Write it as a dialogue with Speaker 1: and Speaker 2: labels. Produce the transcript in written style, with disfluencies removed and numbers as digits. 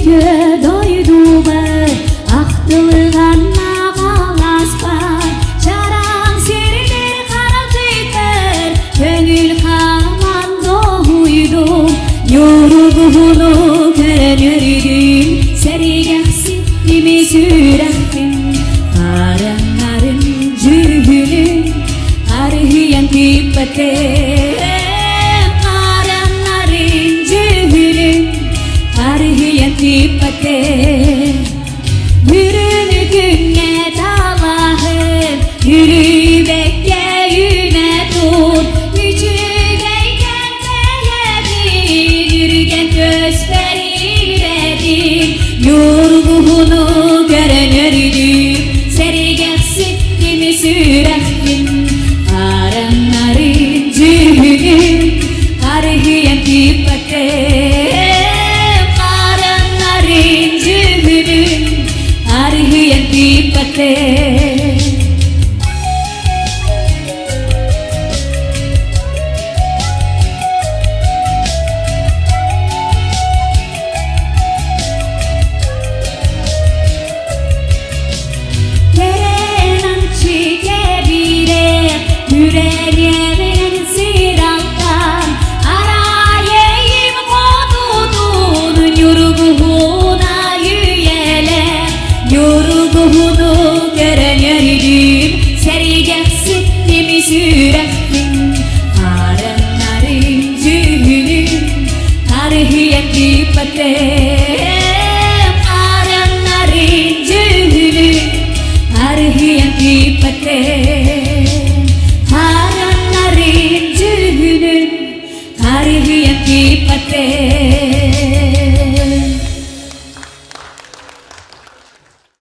Speaker 1: Yüreğe doydular Aktılığanna kalaspa Çaran seridir karatıydır Köngül kaman doydum Yorulduğunu görünürdüm Serigaksi dimi sürektim Karanların cühünü Arhiyan tipetim Karanların cühünü Arhiyan tipetim Yürünü günne dalahım Yürübekye yüne dur Küçügeyken değerim Yürügen gösterirdim Yorguğunu görünürdüm Serigaksi dimi sürektim Karanların cühünü Arhiyan tipetim Karanların cühünü Arhiyan tipetim